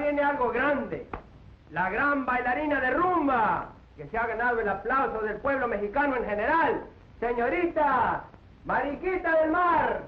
viene algo grande. La gran bailarina de rumba, que se ha ganado el aplauso del pueblo mexicano en general. Señorita Mariquita del Mar.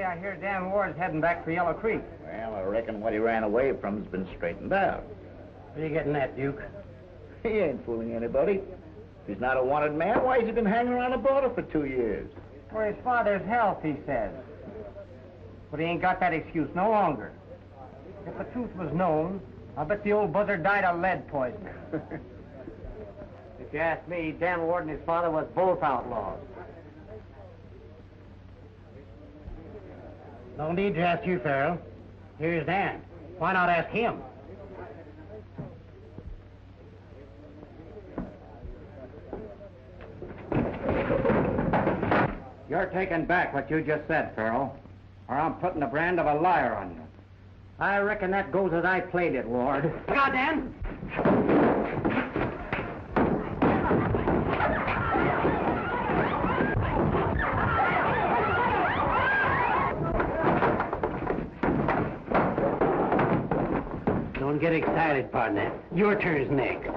I hear Dan Ward's heading back for Yellow Creek. Well, I reckon what he ran away from's been straightened out. Where are you getting that, Duke? He ain't fooling anybody. If he's not a wanted man, why has he been hanging around the border for 2 years? For his father's health, he says. But he ain't got that excuse no longer. If the truth was known, I'll bet the old buzzard died of lead poisoning. If you ask me, Dan Ward and his father was both outlaws. No need to ask you, Farrell. Here's Dan. Why not ask him? You're taking back what you just said, Farrell, or I'm putting the brand of a liar on you. I reckon that goes as I played it, Ward. Look out, Dan! Don't get excited, partner. Your turn's next.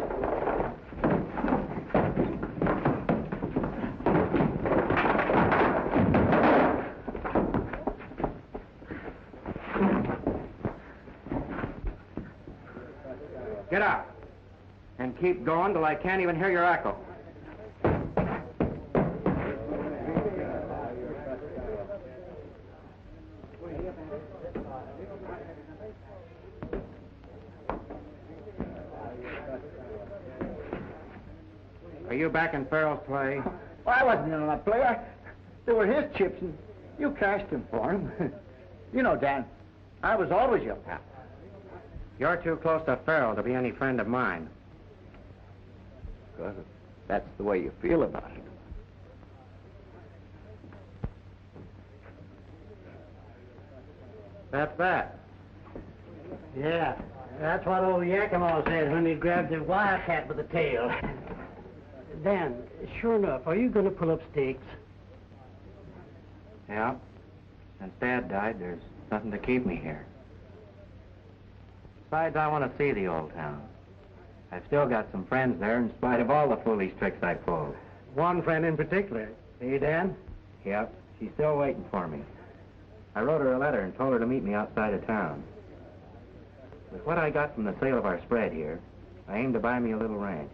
Get out. And keep going till I can't even hear your echo. Are you back in Farrell's play? Well, I wasn't in my play. They were his chips, and you cashed them for him. You know, Dan, I was always your pal. You're too close to Farrell to be any friend of mine. Because that's the way you feel about it. That's that. Yeah, that's what old Yakima said when he grabbed the wildcat with the tail. Dan, sure enough, are you going to pull up stakes? Yeah. Since Dad died, there's nothing to keep me here. Besides, I want to see the old town. I've still got some friends there in spite of all the foolish tricks I pulled. One friend in particular. Hey, Dan? Yep. She's still waiting for me. I wrote her a letter and told her to meet me outside of town. With what I got from the sale of our spread here, I aim to buy me a little ranch.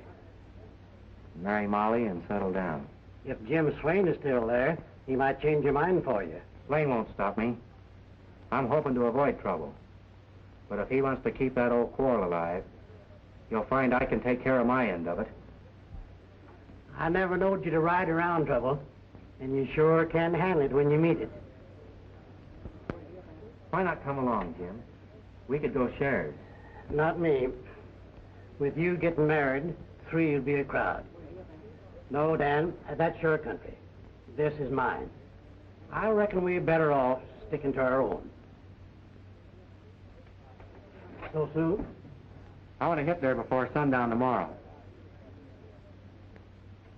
Marry Molly and settle down. If Jim Swain is still there, he might change your mind for you. Swain won't stop me. I'm hoping to avoid trouble. But if he wants to keep that old quarrel alive, you'll find I can take care of my end of it. I never knowed you to ride around trouble, and you sure can handle it when you meet it. Why not come along, Jim? We could go shares. Not me. With you getting married, 3 would be a crowd. No, Dan, that's your country. This is mine. I reckon we're better off sticking to our own. So soon? I want to get there before sundown tomorrow.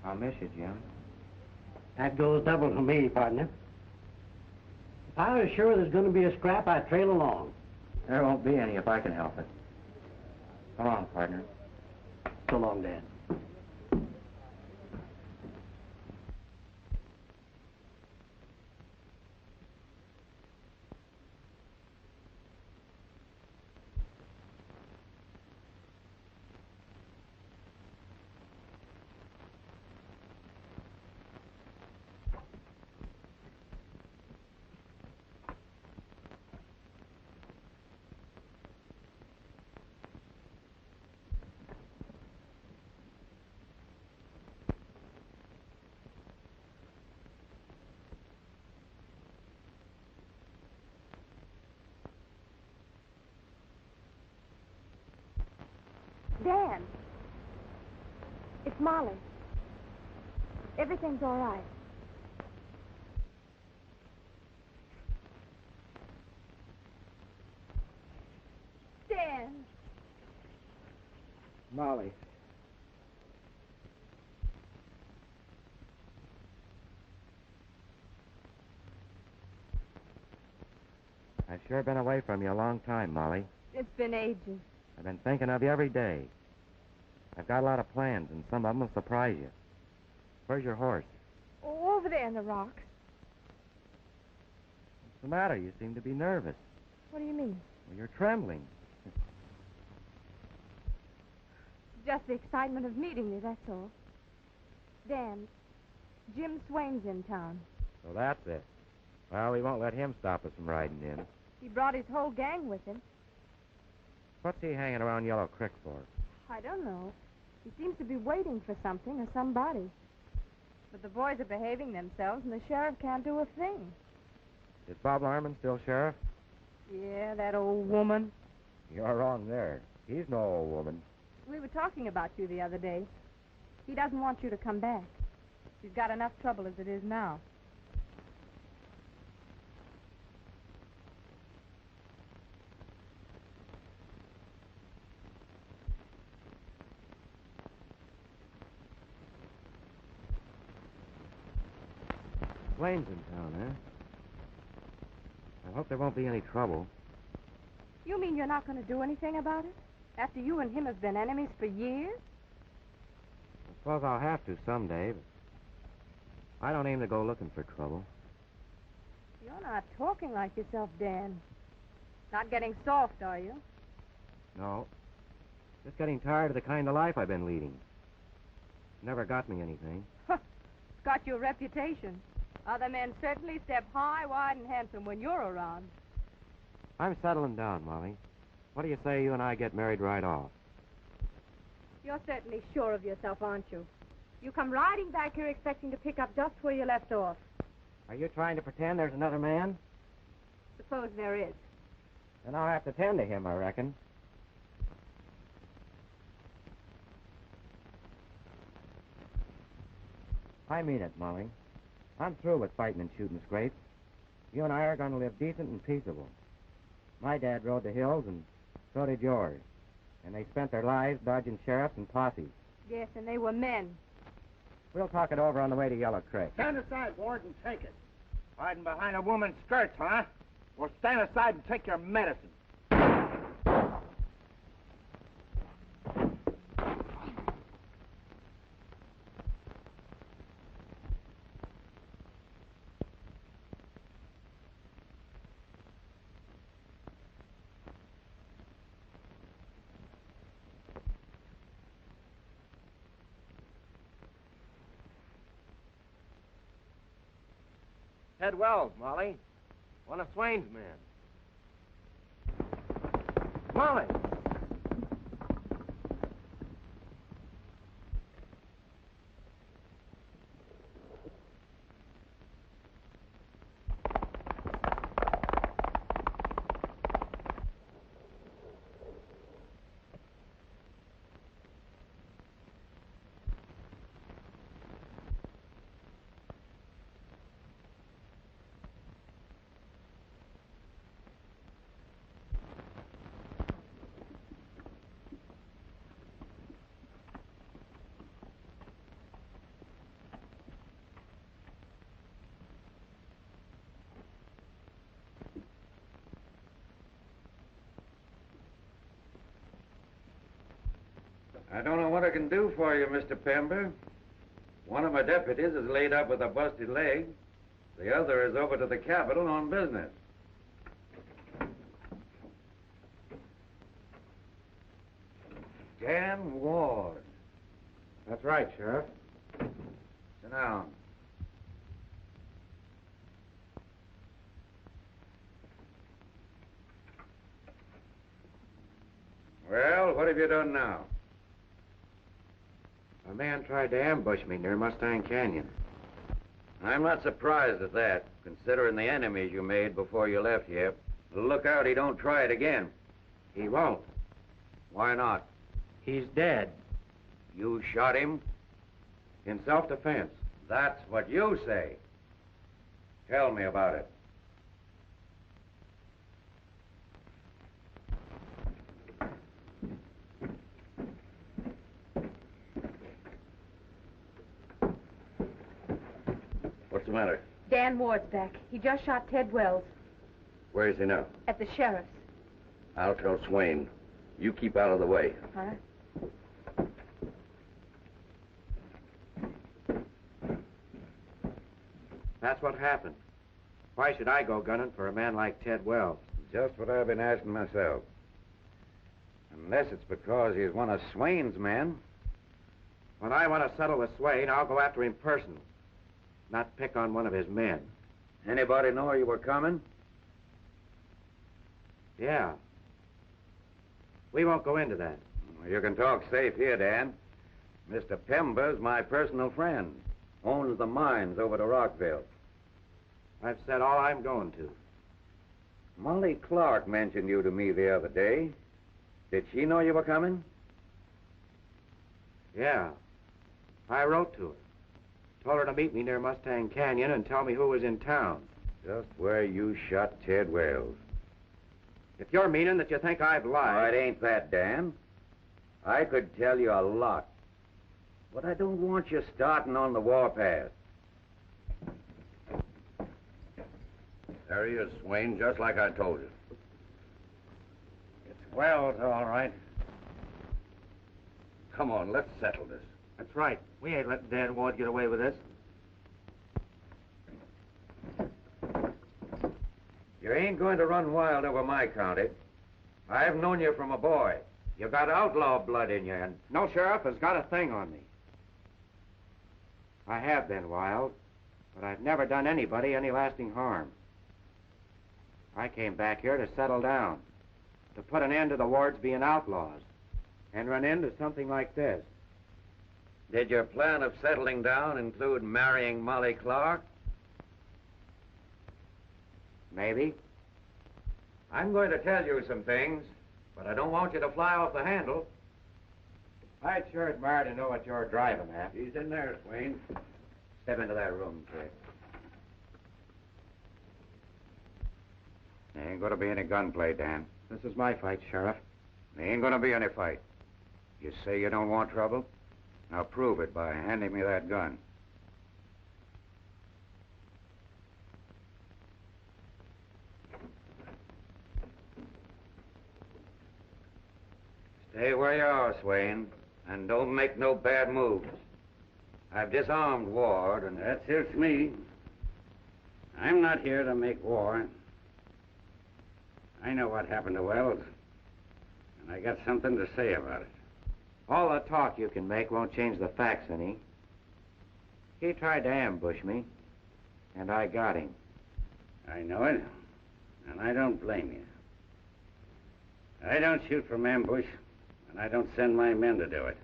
I'll miss you, Jim. That goes double for me, partner. If I was sure there's going to be a scrap, I'd trail along. There won't be any if I can help it. Come on, partner. So long, Dan. Dan, it's Molly. Everything's all right. Dan. Molly. I've sure been away from you a long time, Molly. It's been ages. I've been thinking of you every day. I've got a lot of plans, and some of them will surprise you. Where's your horse? Oh, over there in the rocks. What's the matter? You seem to be nervous. What do you mean? Well, you're trembling. Just the excitement of meeting you, that's all. Dan, Jim Swain's in town. So that's it. Well, we won't let him stop us from riding in. He brought his whole gang with him. What's he hanging around Yellow Creek for? I don't know. He seems to be waiting for something or somebody. But the boys are behaving themselves, and the sheriff can't do a thing. Is Bob Larman still sheriff? Yeah, that old woman. You're wrong there. He's no old woman. We were talking about you the other day. He doesn't want you to come back. He's got enough trouble as it is now. Swain's in town, eh? I hope there won't be any trouble. You mean you're not going to do anything about it? After you and him have been enemies for years? I suppose I'll have to someday, but I don't aim to go looking for trouble. You're not talking like yourself, Dan. Not getting soft, are you? No. Just getting tired of the kind of life I've been leading. Never got me anything. Got your reputation. Other men certainly step high, wide, and handsome when you're around. I'm settling down, Molly. What do you say you and I get married right off? You're certainly sure of yourself, aren't you? You come riding back here expecting to pick up just where you left off. Are you trying to pretend there's another man? Suppose there is. Then I'll have to tend to him, I reckon. I mean it, Molly. I'm through with fighting and shooting scrapes. You and I are going to live decent and peaceable. My dad rode the hills, and so did yours. And they spent their lives dodging sheriffs and posses. Yes, and they were men. We'll talk it over on the way to Yellow Creek. Stand aside, Ward, and take it. Hiding behind a woman's skirts, huh? Well, stand aside and take your medicine. Ted Wells, Molly. One of Swain's men. Molly! I don't know what I can do for you, Mr. Pember. One of my deputies is laid up with a busted leg. The other is over to the Capitol on business. Dan Ward. That's right, Sheriff. Sit down. Well, what have you done now? A man tried to ambush me near Mustang Canyon. I'm not surprised at that, considering the enemies you made before you left here. Look out he don't try it again. He won't. Why not? He's dead. You shot him? In self-defense. That's what you say. Tell me about it. What's the matter? Dan Ward's back. He just shot Ted Wells Where is he now? at the sheriff's. I'll tell Swain. You keep out of the way. Huh? That's what happened. Why should I go gunning for a man like Ted Wells? Just what I've been asking myself. Unless it's because he's one of Swain's men. When I want to settle with Swain, I'll go after him personally, not pick on one of his men. Anybody know you were coming? Yeah. We won't go into that. You can talk safe here, Dan. Mr. Pember's my personal friend. Owns the mines over to Rockville. I've said all I'm going to. Molly Clark mentioned you to me the other day. Did she know you were coming? Yeah. I wrote to her. Told her to meet me near Mustang Canyon and tell me who was in town. Just where you shot Ted Wells. If you're meaning that you think I've Oh, lied... it ain't that, Dan. I could tell you a lot. But I don't want you starting on the warpath. There he is, Swain, just like I told you. It's Wells, all right. Come on, let's settle this. That's right. We ain't letting Dan Ward get away with this. You ain't going to run wild over my county. I've known you from a boy. You got outlaw blood in you, and... No sheriff has got a thing on me. I have been wild, but I've never done anybody any lasting harm. I came back here to settle down, to put an end to the Wards being outlaws, and run into something like this. Did your plan of settling down include marrying Molly Clark? Maybe. I'm going to tell you some things, but I don't want you to fly off the handle. I'd sure admire to know what you're driving at. He's in there, Swain. Step into that room, kid. There ain't gonna be any gunplay, Dan. This is my fight, Sheriff. There ain't gonna be any fight. You say you don't want trouble? Now prove it by handing me that gun. Stay where you are, Swain, and don't make no bad moves. I've disarmed Ward, and... That suits me. I'm not here to make war. I know what happened to Wells, and I got something to say about it. All the talk you can make won't change the facts any. He tried to ambush me, and I got him. I know it, and I don't blame you. I don't shoot from ambush, and I don't send my men to do it.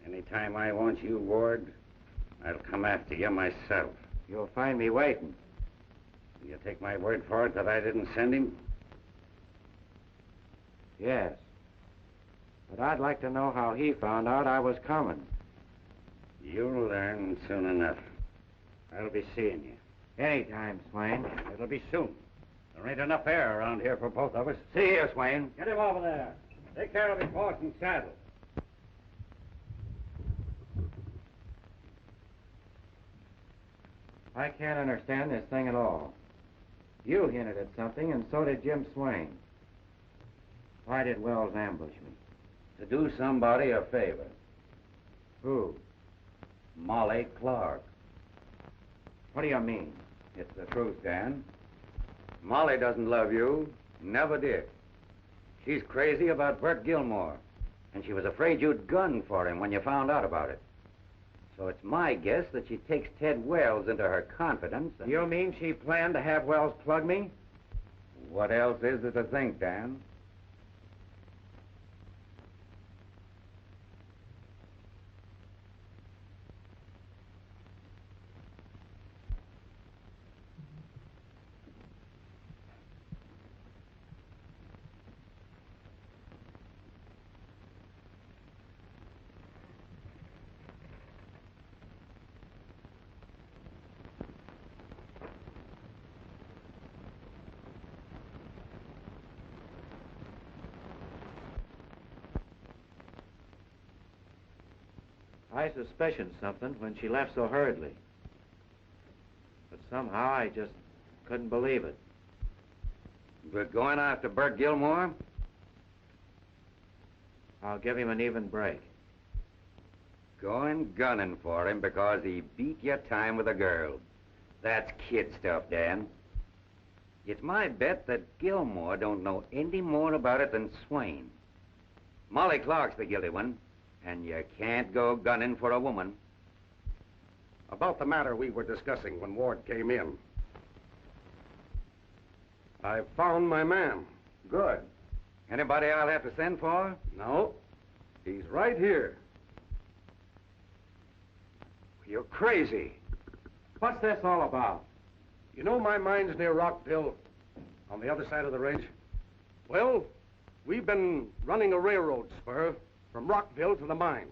Anytime I want you, Ward, I'll come after you myself. You'll find me waiting. You take my word for it that I didn't send him? Yes. But I'd like to know how he found out I was coming. You'll learn soon enough. I'll be seeing you. Anytime, Swain. It'll be soon. There ain't enough air around here for both of us. See here, Swain. Get him over there. Take care of his horse and saddle. I can't understand this thing at all. You hinted at something, and so did Jim Swain. Why did Wells ambush me? To do somebody a favor. Who? Molly Clark. What do you mean? It's the truth, Dan. Molly doesn't love you. Never did. She's crazy about Bert Gilmore. And she was afraid you'd gun for him when you found out about it. So it's my guess that she takes Ted Wells into her confidence and... You mean she planned to have Wells plug me? What else is there to think, Dan? I suspicioned something when she left so hurriedly. But somehow I just couldn't believe it. We're going after Bert Gilmore? I'll give him an even break. Going gunning for him because he beat your time with a girl. That's kid stuff, Dan. It's my bet that Gilmore don't know any more about it than Swain. Molly Clark's the guilty one. And you can't go gunning for a woman. About the matter we were discussing when Ward came in. I found my man. Good. Anybody I'll have to send for? No. He's right here. You're crazy. What's this all about? You know my mine's near Rockville, on the other side of the ridge? Well, we've been running a railroad spur from Rockville to the mines.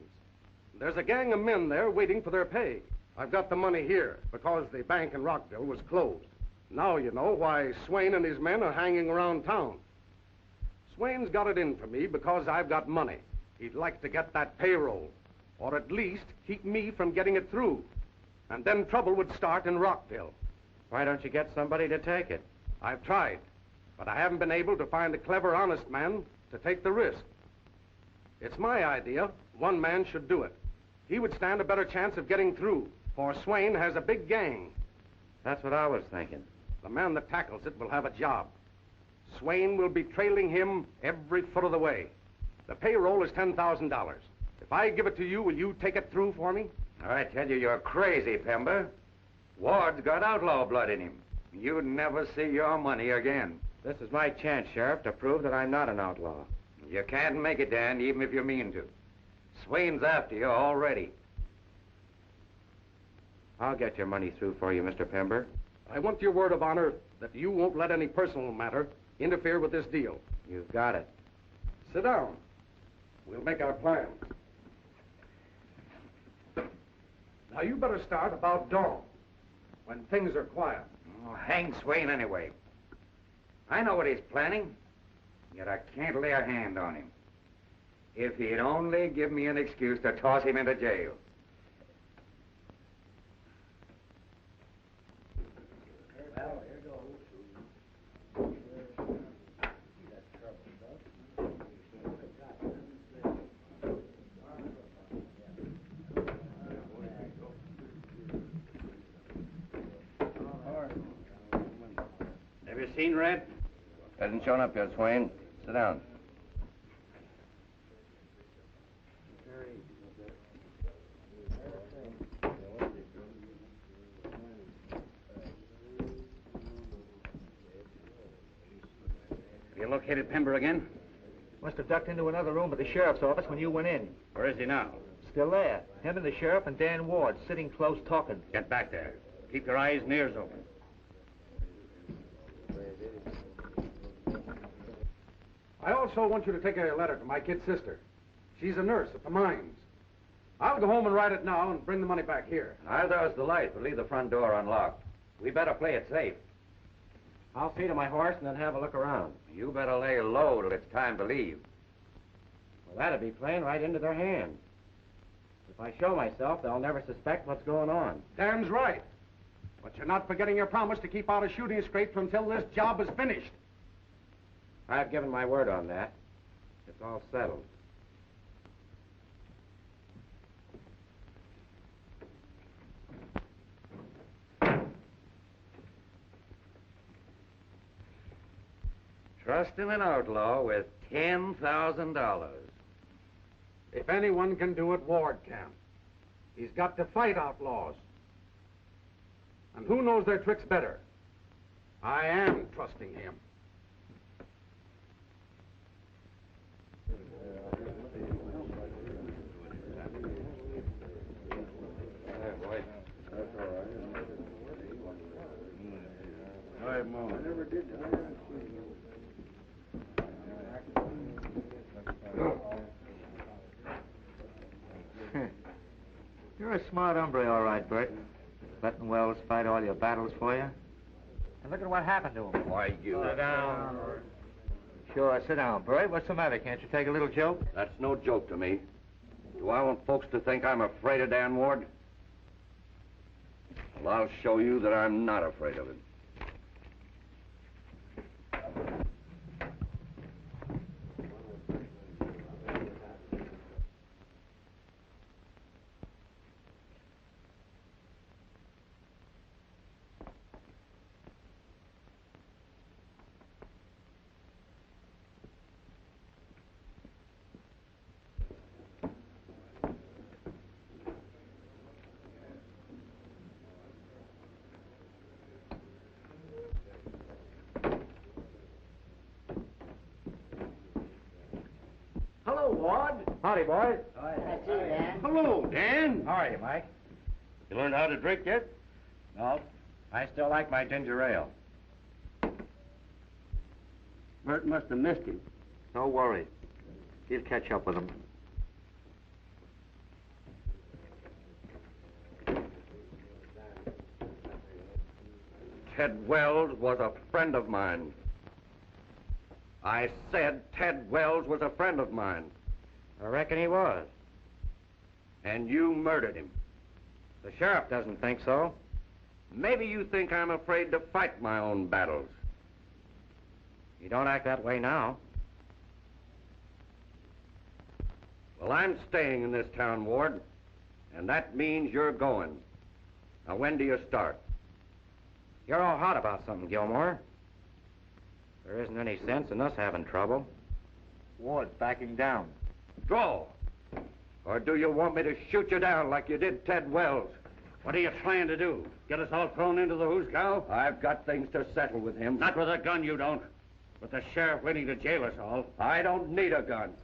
There's a gang of men there waiting for their pay. I've got the money here because the bank in Rockville was closed. Now you know why Swain and his men are hanging around town. Swain's got it in for me because I've got money. He'd like to get that payroll, or at least keep me from getting it through. And then trouble would start in Rockville. Why don't you get somebody to take it? I've tried, but I haven't been able to find a clever, honest man to take the risk. It's my idea. One man should do it. He would stand a better chance of getting through, for Swain has a big gang. That's what I was thinking. The man that tackles it will have a job. Swain will be trailing him every foot of the way. The payroll is $10,000. If I give it to you, will you take it through for me? I tell you, you're crazy, Pember. Ward's got outlaw blood in him. You'd never see your money again. This is my chance, Sheriff, to prove that I'm not an outlaw. You can't make it, Dan, even if you mean to. Swain's after you already. I'll get your money through for you, Mr. Pember. I want your word of honor that you won't let any personal matter interfere with this deal. You've got it. Sit down. We'll make our plans. Now, you better start about dawn, when things are quiet. Oh, hang Swain anyway. I know what he's planning, yet I can't lay a hand on him. If he'd only give me an excuse to toss him into jail. Have you seen Red? Hasn't shown up yet, Swain. Sit down. You located Pember again? Must have ducked into another room at the sheriff's office when you went in. Where is he now? Still there. Him and the sheriff and Dan Ward sitting close talking. Get back there. Keep your eyes and ears open. I also want you to take a letter to my kid sister. She's a nurse at the mines. I'll go home and write it now and bring the money back here. I'll douse the light, but leave the front door unlocked. We better play it safe. I'll feed him my horse and then have a look around. You better lay low till it's time to leave. Well, that'd be playing right into their hands. If I show myself, they'll never suspect what's going on. Dan's right. But you're not forgetting your promise to keep out of shooting scrape until this job is finished. I've given my word on that. It's all settled. Trust him an outlaw with $10,000. If anyone can do it, Ward can. He's got to fight outlaws. And who knows their tricks better? I am trusting him. You're a smart hombre, all right, Bert. Letting Wells fight all your battles for you. And look at what happened to him. Why, you... Sit down. Sure, sit down, Bert. What's the matter? Can't you take a little joke? That's no joke to me. Do I want folks to think I'm afraid of Dan Ward? Well, I'll show you that I'm not afraid of him. Hello, Ward. Howdy, boys. That's you, Dan. Hello, Dan. How are you, Mike? You learned how to drink yet? No, I still like my ginger ale. Bert must have missed him. Don't worry. He'll catch up with him. Ted Wells was a friend of mine. I said Ted Wells was a friend of mine. I reckon he was. And you murdered him. The sheriff doesn't think so. Maybe you think I'm afraid to fight my own battles. You don't act that way now. Well, I'm staying in this town, Ward, and that means you're going. Now, when do you start? You're all hot about something, Gilmore. There isn't any sense in us having trouble. Ward's backing down. Draw. Or do you want me to shoot you down like you did Ted Wells? What are you trying to do? Get us all thrown into the hoosgow? I've got things to settle with him. Not with a gun, you don't. With the sheriff waiting to jail us all. I don't need a gun.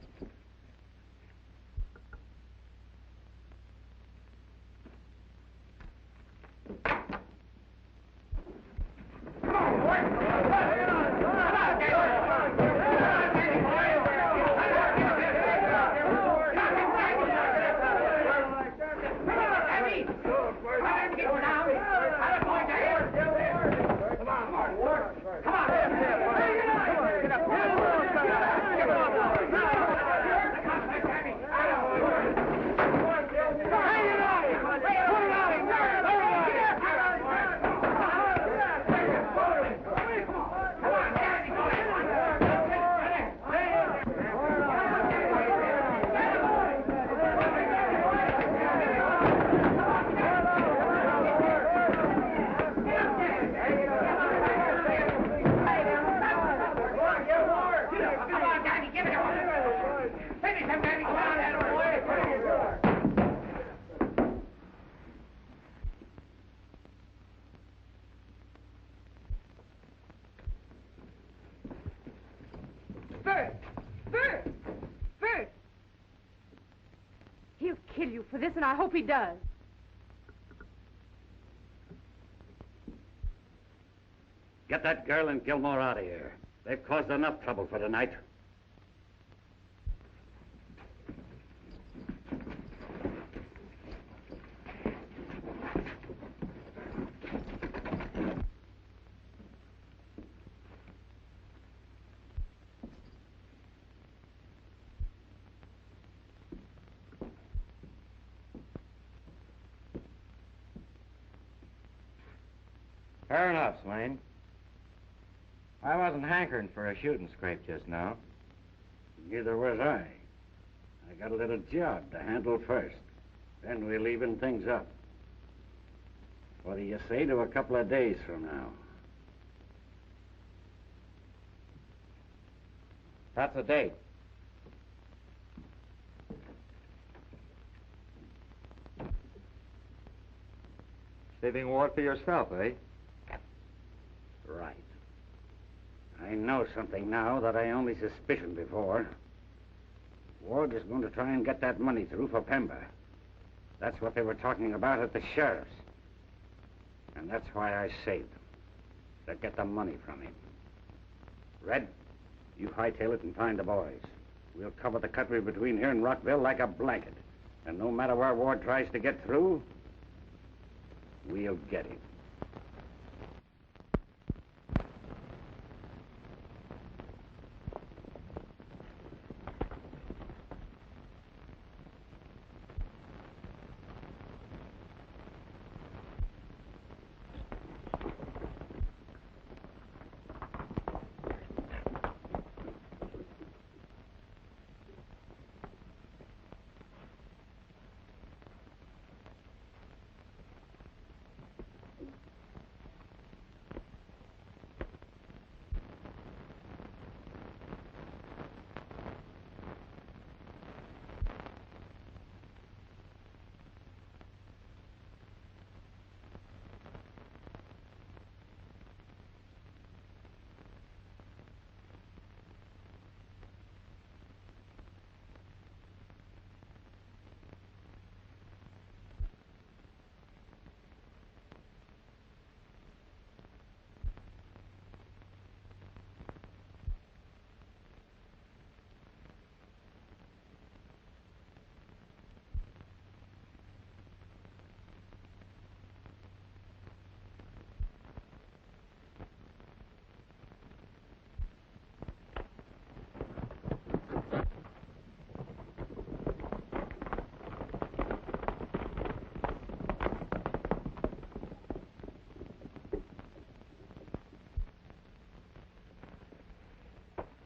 He'll kill you for this, and I hope he does. Get that girl and Gilmore out of here. They've caused enough trouble for tonight. Fair enough, Swain. I wasn't hankering for a shooting scrape just now. Neither was I. I got a little job to handle first. Then we'll even things up. What do you say to a couple of days from now? That's a date. Saving Ward for yourself, eh? Right. I know something now that I only suspicioned before. Ward is going to try and get that money through for Pemba. That's what they were talking about at the sheriff's. And that's why I saved them. To get the money from him. Red, you hightail it and find the boys. We'll cover the country between here and Rockville like a blanket. And no matter where Ward tries to get through, we'll get him.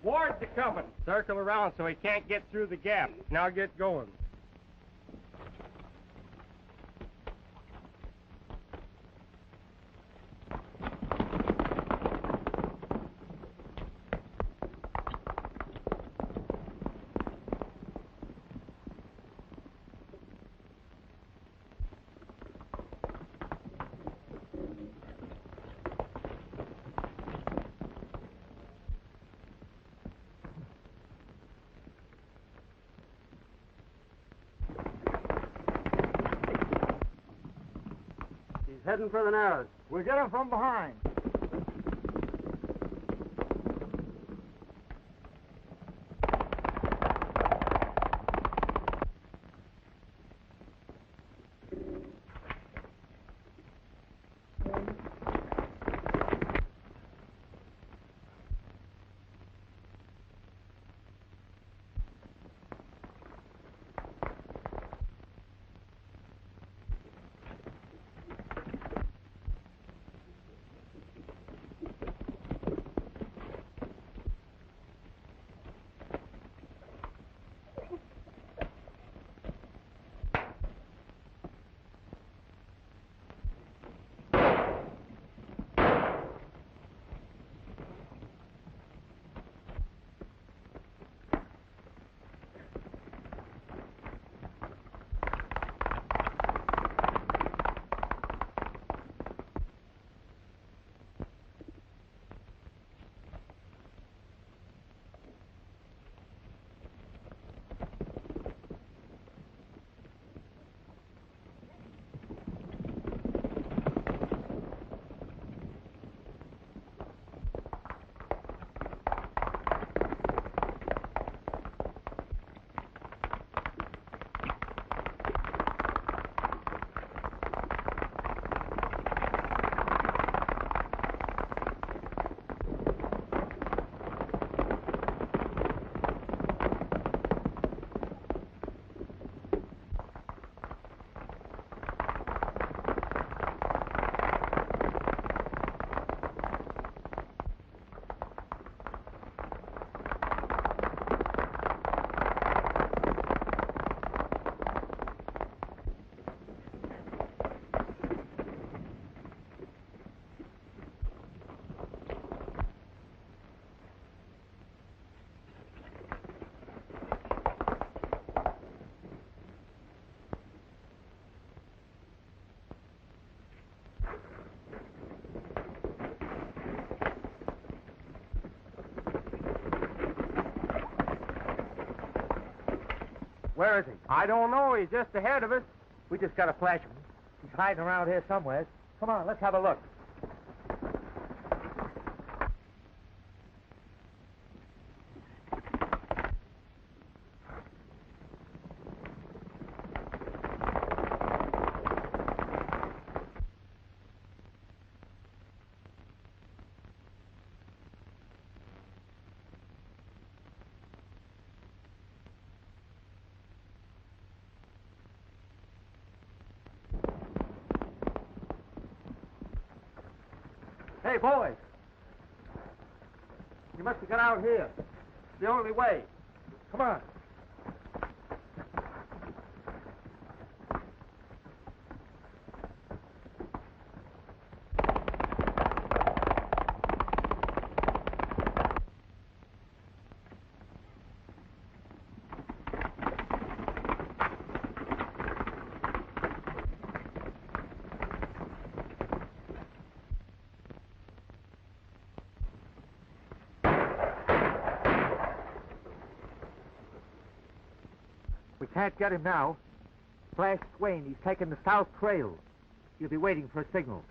Ward's a coming. Circle around so he can't get through the gap. Now get going. Heading for the Narrows. We'll get him from behind. Where is he? I don't know. He's just ahead of us. We just got a flash of him. He's hiding around here somewhere. Come on, let's have a look. Hey, boys. You must have got out here. It's the only way. Come on. We can't get him now. Flash Swain, he's taken the south trail. He'll be waiting for a signal.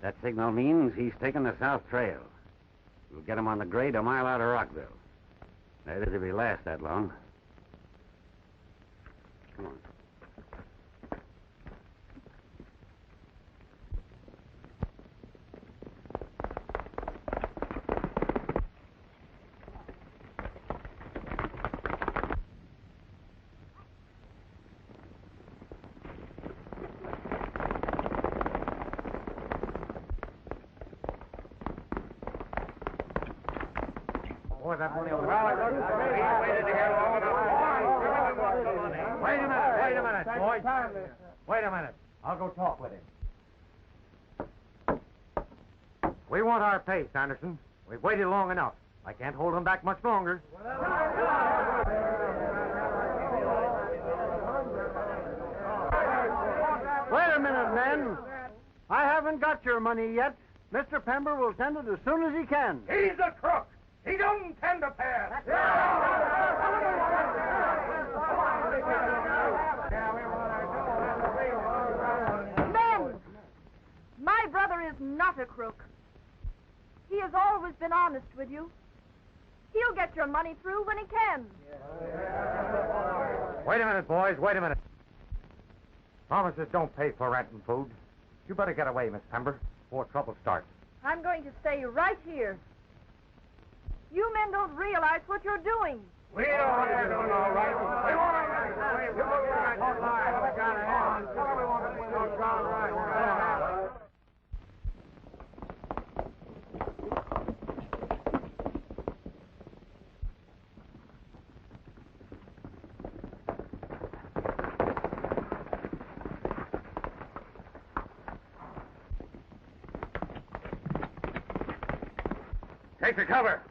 That signal means he's taking the south trail. We'll get him on the grade a mile out of Rockville. That is, if he lasts that long. Come on. Wait a minute, boys. Wait a minute. I'll go talk with him. We want our pay, Sanderson. We've waited long enough. I can't hold him back much longer. Wait a minute, men. I haven't got your money yet. Mr. Pember will send it as soon as he can. He's a crook. He don't intend to pass. Men! My brother is not a crook. He has always been honest with you. He'll get your money through when he can. Wait a minute, boys. Wait a minute. Promises don't pay for rent and food. You better get away, Miss Pember, before trouble starts. I'm going to stay right here. You men don't realize what you're doing. We know what we're doing, all right. We want Take the cover.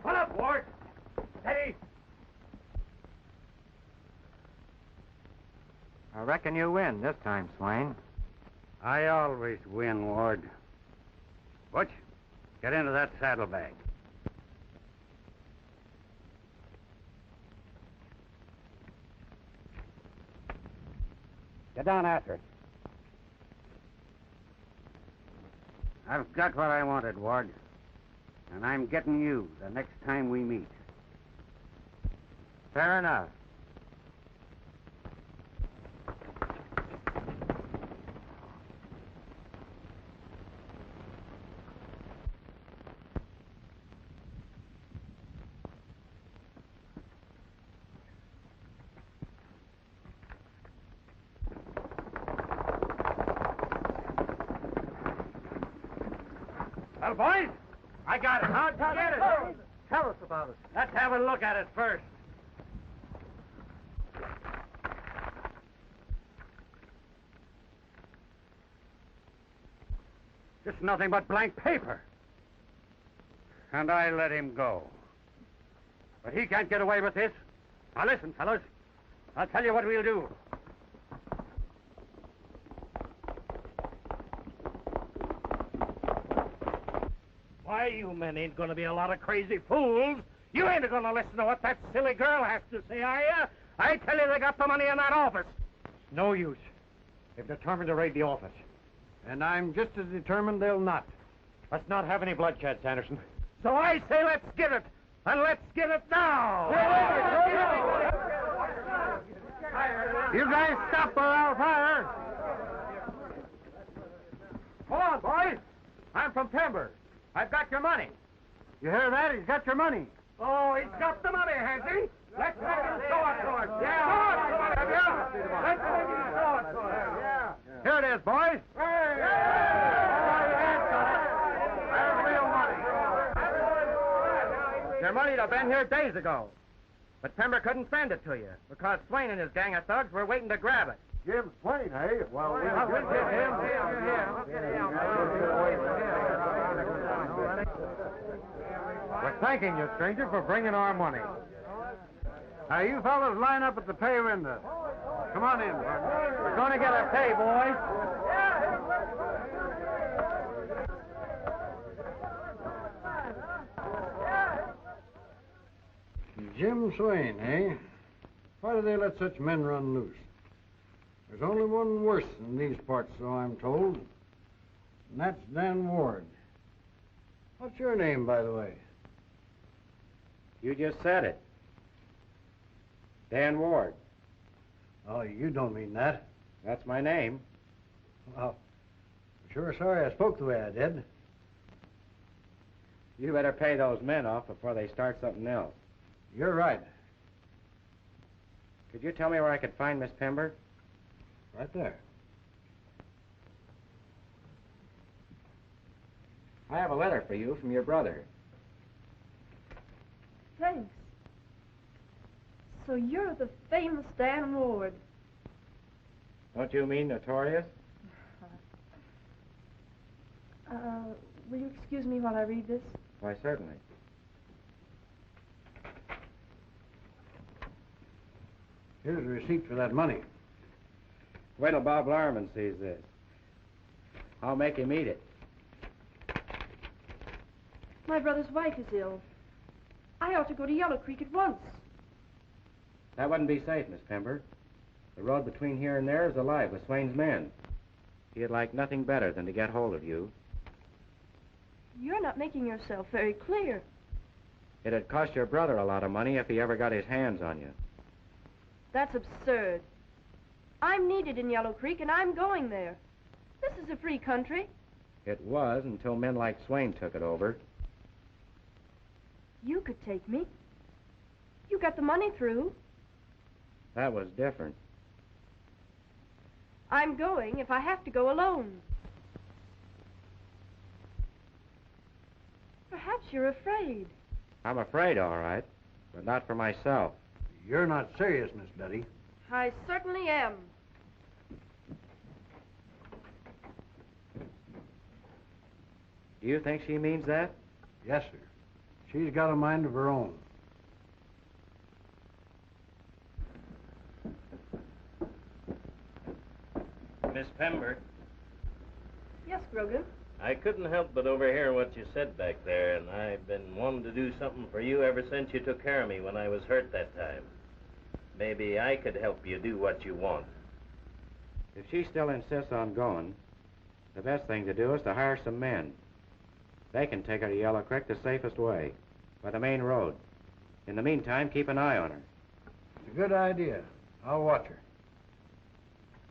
Pull up, Ward. Steady. I reckon you win this time, Swain. I always win, Ward. Butch, get into that saddlebag. Get down after it. I've got what I wanted, Ward. And I'm getting you the next time we meet. Fair enough. Well, boys, I got it. Now tell us about it. Let's have a look at it first. Just nothing but blank paper. And I let him go. But he can't get away with this. Now listen, fellas. I'll tell you what we'll do. Why, you men ain't gonna be a lot of crazy fools. You ain't gonna listen to what that silly girl has to say, are you? I tell you, they got the money in that office. No use. They've determined to raid the office. And I'm just as determined they'll not. Let's not have any bloodshed, Sanderson. So I say let's get it. And let's get it now. You guys stop or I'll fire. Hold on, boys. I'm from Timber. I've got your money. You hear that? He's got your money. Oh, he's got the money, has he? Let's have him show it to us. Yeah. Show it to us, have you? Let's have him show it to us. Yeah. Here it is, boys. Hey. That's real money. Your money'd have been here days ago. But Pember couldn't send it to you because Swain and his gang of thugs were waiting to grab it. Jim Swain, eh? Well, we'll get him. We're thanking you, stranger, for bringing our money. Now, you fellas line up at the pay window. Come on in, partner. We're going to get our pay, boys. Jim Swain, eh? Why do they let such men run loose? There's only one worse in these parts, so I'm told. And that's Dan Ward. What's your name, by the way? You just said it. Dan Ward. Oh, you don't mean that. That's my name. Well, I'm sure sorry I spoke the way I did. You better pay those men off before they start something else. You're right. Could you tell me where I could find Miss Pember? Right there. I have a letter for you from your brother. Thanks. So you're the famous Dan Ward. Don't you mean notorious? Will you excuse me while I read this? Why, certainly. Here's a receipt for that money. Wait till Bob Larman sees this. I'll make him eat it. My brother's wife is ill. I ought to go to Yellow Creek at once. That wouldn't be safe, Miss Pember. The road between here and there is alive with Swain's men. He'd like nothing better than to get hold of you. You're not making yourself very clear. It'd cost your brother a lot of money if he ever got his hands on you. That's absurd. I'm needed in Yellow Creek, and I'm going there. This is a free country. It was until men like Swain took it over. You could take me. You got the money through. That was different. I'm going if I have to go alone. Perhaps you're afraid. I'm afraid, all right, but not for myself. You're not serious, Miss Betty. I certainly am. Do you think she means that? Yes, sir. She's got a mind of her own. Miss Pember, Yes, Grogan. I couldn't help but overhear what you said back there, and I've been wanting to do something for you ever since you took care of me when I was hurt that time. Maybe I could help you do what you want. If she still insists on going, the best thing to do is to hire some men. They can take her to Yellow Creek the safest way, by the main road. In the meantime, keep an eye on her. It's a good idea. I'll watch her.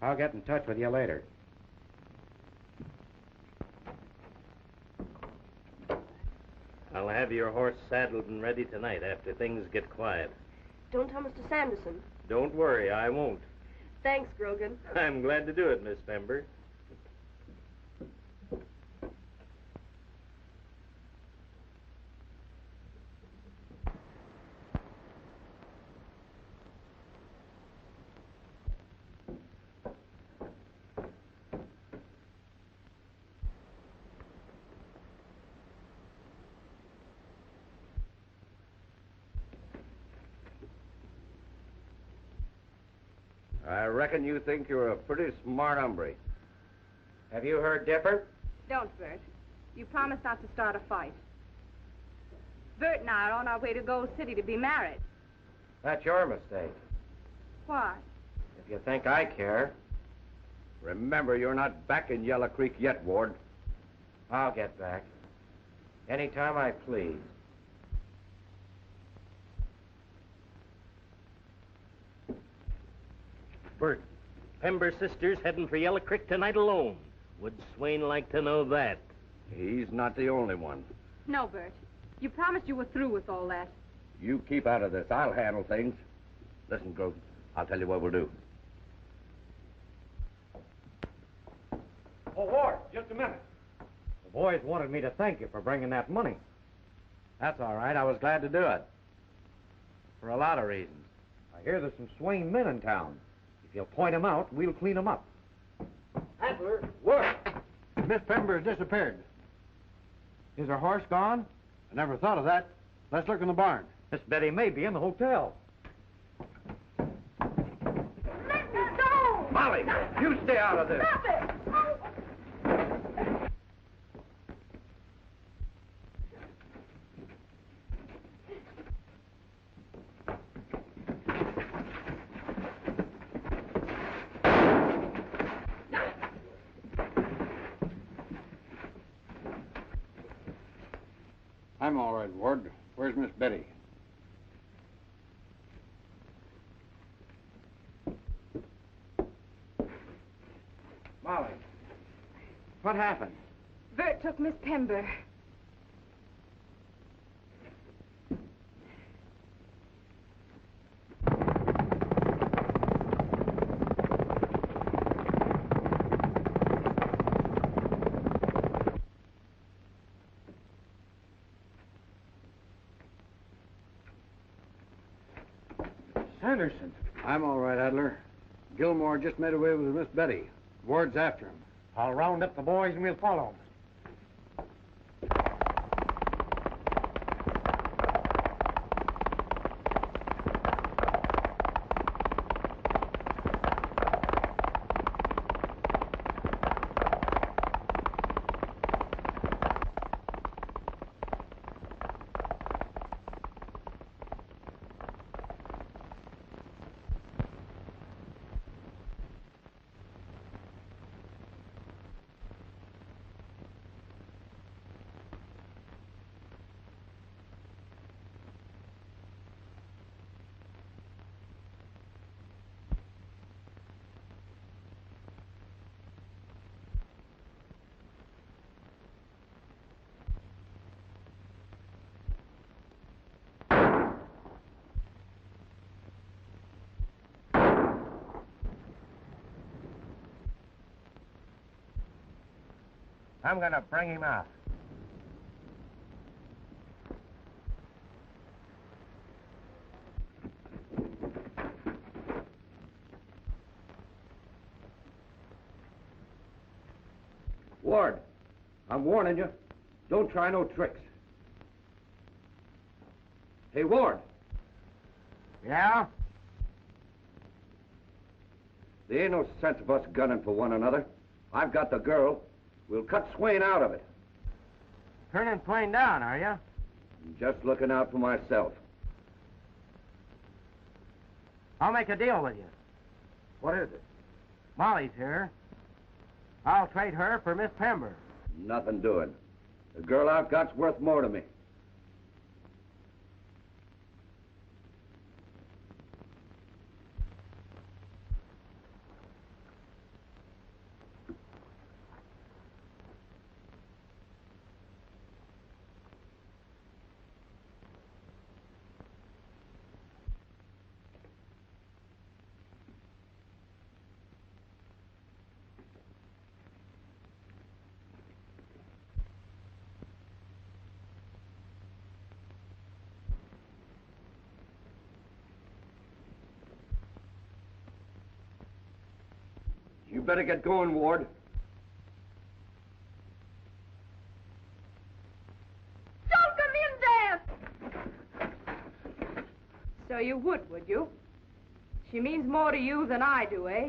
I'll get in touch with you later. I'll have your horse saddled and ready tonight after things get quiet. Don't tell Mr. Sanderson. Don't worry, I won't. Thanks, Grogan. I'm glad to do it, Miss Pember. I reckon you think you're a pretty smart hombre. Have you heard different? Don't, Bert. You promised not to start a fight. Bert and I are on our way to Gold City to be married. That's your mistake. Why? If you think I care, Remember, you're not back in Yellow Creek yet, Ward. I'll get back. Anytime I please. Bert, Pember's sister's heading for Yellow Creek tonight alone. Would Swain like to know that? He's not the only one. No, Bert. You promised you were through with all that. You keep out of this. I'll handle things. Listen, Grote, I'll tell you what we'll do. Oh, Ward, just a minute. The boys wanted me to thank you for bringing that money. That's all right. I was glad to do it. For a lot of reasons. I hear there's some Swain men in town. If you'll point them out, we'll clean them up. Adler, what? Miss Pember has disappeared. Is her horse gone? I never thought of that. Let's look in the barn. Miss Betty may be in the hotel. Let me go! Molly, you stay out of this. Stop it! I'm all right, Ward. Where's Miss Betty? Molly, what happened? Bert took Miss Pember. Sanderson. I'm all right, Adler. Gilmore just made away with Miss Betty. Ward's after him. I'll round up the boys and we'll follow them. I'm going to bring him out. Ward, I'm warning you. Don't try no tricks. Hey, Ward. Yeah? There ain't no sense of us gunning for one another. I've got the girl. We'll cut Swain out of it. Turning Swain down, are you? I'm just looking out for myself. I'll make a deal with you. What is it? Molly's here. I'll trade her for Miss Pember. Nothing doing. The girl I've got's worth more to me. You better get going, Ward. Don't come in there! So you would you? She means more to you than I do, eh?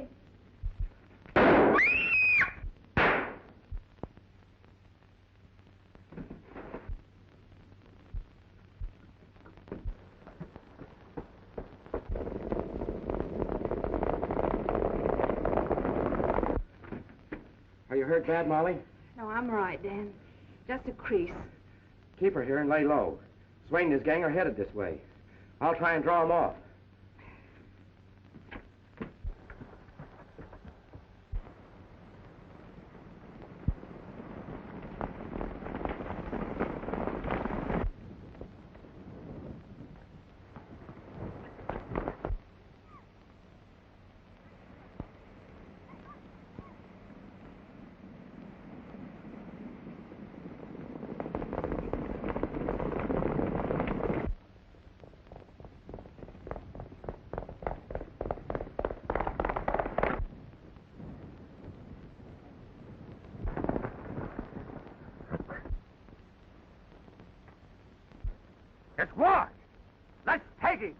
Are you hurt bad, Molly? No, I'm right, Dan. Just a crease. Keep her here and lay low. Swain and his gang are headed this way. I'll try and draw them off. It's Ward. Let's take him.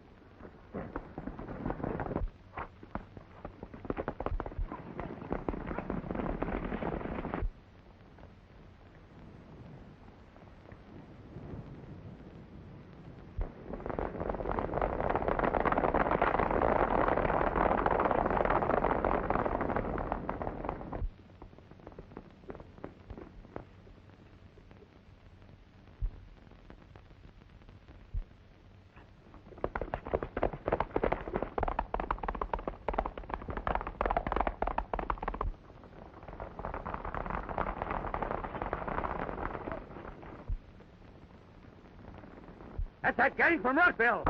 That's that gang from Rockville.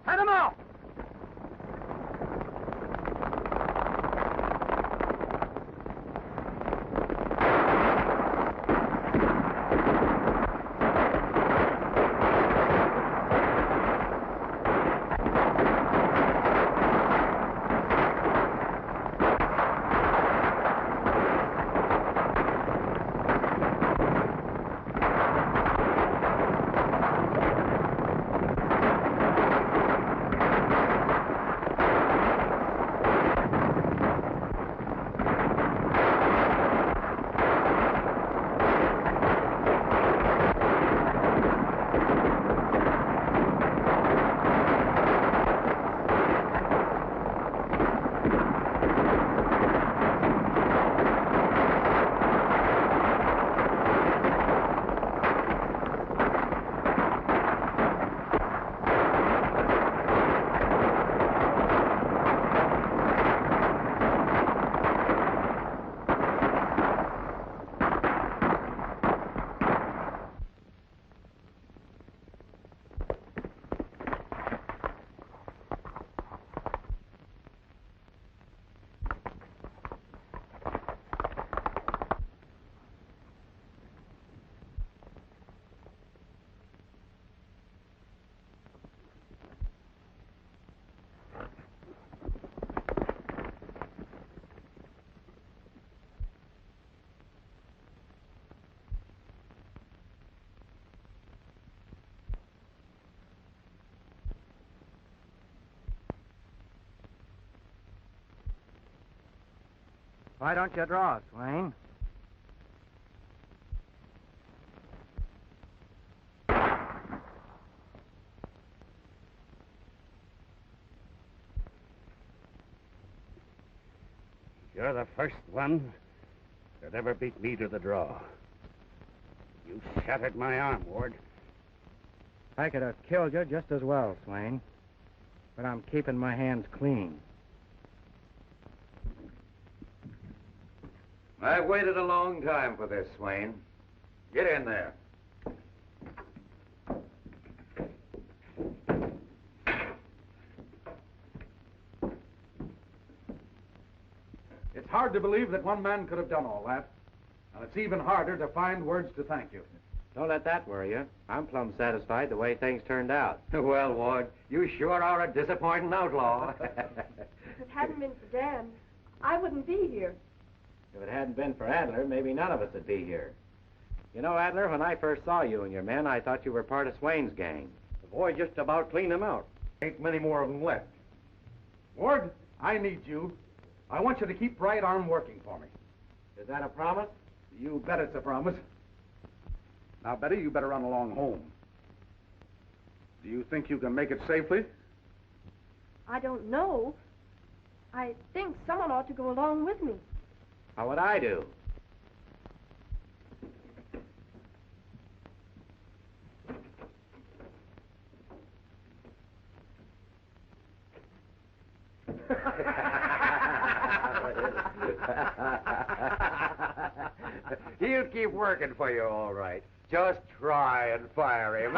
Head them off. Why don't you draw, Swain? You're the first one that ever beat me to the draw. You shattered my arm, Ward. I could have killed you just as well, Swain. But I'm keeping my hands clean. I've waited a long time for this, Swain. Get in there. It's hard to believe that one man could have done all that. And it's even harder to find words to thank you. Don't let that worry you. I'm plumb satisfied the way things turned out. Well, Ward, you sure are a disappointing outlaw. If it hadn't been for Dan, I wouldn't be here. If it hadn't been for Adler, maybe none of us would be here. You know, Adler, when I first saw you and your men, I thought you were part of Swain's gang. The boy just about cleaned him out. Ain't many more of them left. Ward, I need you. I want you to keep Right Arm working for me. Is that a promise? You bet it's a promise. Now, Betty, you better run along home. Do you think you can make it safely? I don't know. I think someone ought to go along with me. How would I do? He'll keep working for you, all right. Just try and fire him.